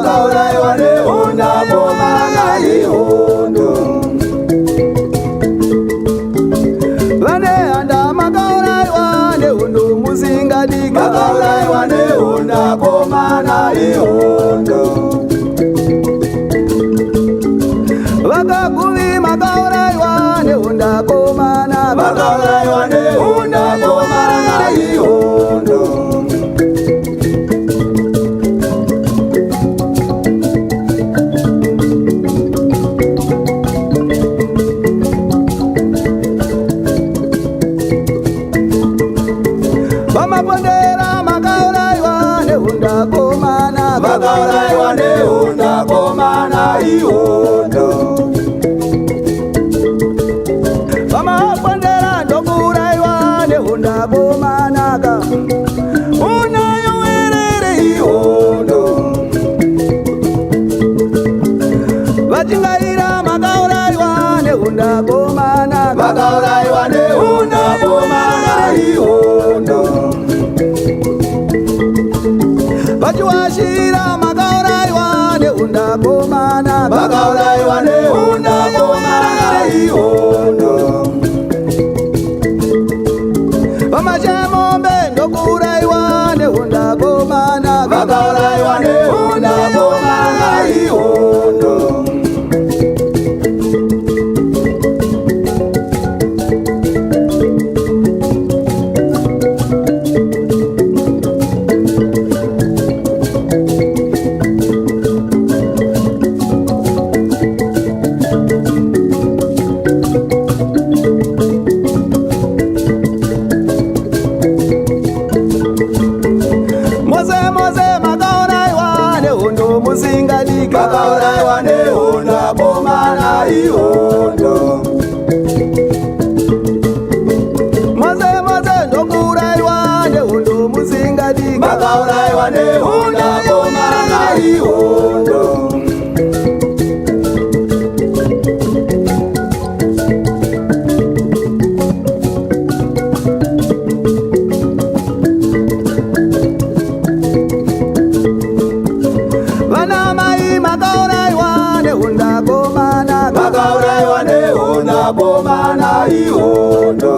vakauraiwa nehonda komana ihondo. Vanehanda makauraiwa nehondo musingadika, vakauraiwa nehonda komana ihondo. Vakaguvi makauraiwa nehonda komana, vakauraiwa nehonda komana ihondo. Vamapondera makauraiwa nehonda komana, vakauraiwa nehonda komana ihondo. Vamapondera ndokuraiwa nehonda komanaka, unayo werere ihondo. Vachingaira makauraiwa nehonda komana, vakauraiwa nehonda komana ihondo. Vachiwashira makauraiwa nehonda komana, vakauraiwa nehonda komana ihondo. Vamachemombe ndokuraiwa nehonda komana, vakauraiwa nehonda komana ihondo. Vakauraiwa nehonda komana ihondo. Mose mose ndokuraiwa nehondo musingadika, vakauraiwa nehonda komana ihondo. Vakauraiwa nehonda komana ihondo.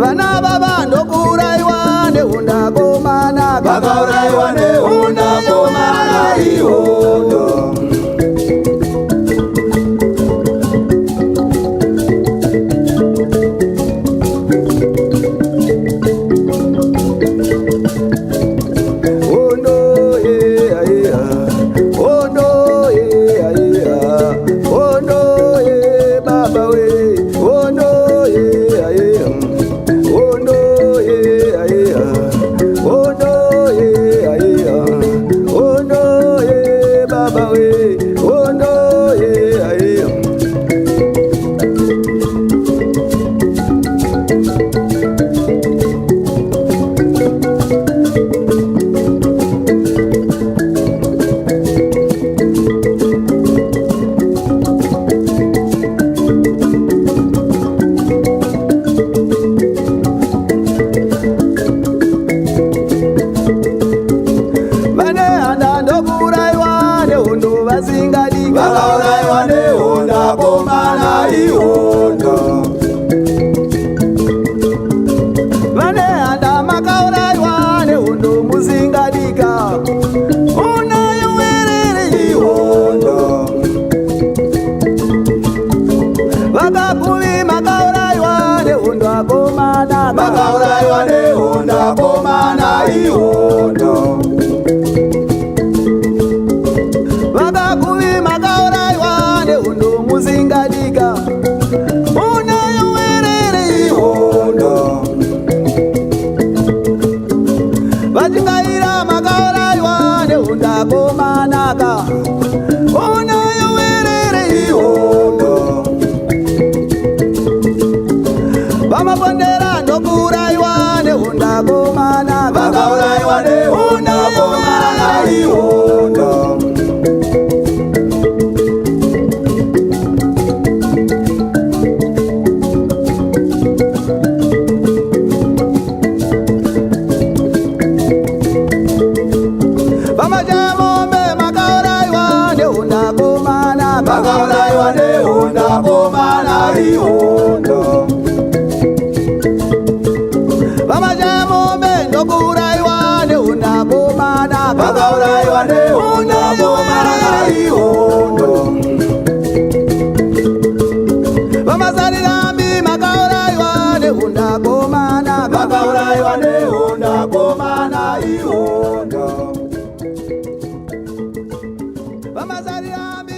Vana baba ndokuraiwa nehonda komana, vakauraiwa nehonda komana ihondo. Vakauraiwa nehonda komana ihondo. Vanehanda makauraiwa nehondo musingadika, unayo werere ihondo. Vakaguvi makauraiwa nehonda komana, vakauraiwa nehonda komana ihondo. Vakaguvi makauraiwa nehonda musingadika, unayo werere ihondo. Vachingaira makauraiwa nehonda komanaka, unayo werere ihondo. Vamapondera ndokuraiwa nehonda komana, vakauraiwa nehonda komana ihondo. Vamajamombe makauraiwa Nehonda komana, makauraiwa Nehonda komana ihondo. Vamajamombe ndokuraiwa Nehonda komana, makauraiwa Nehonda komana ihondo. Vamazarirambi makauraiwa Nehonda komana, makauraiwa Nehonda komana ihondo. Vamazarirambi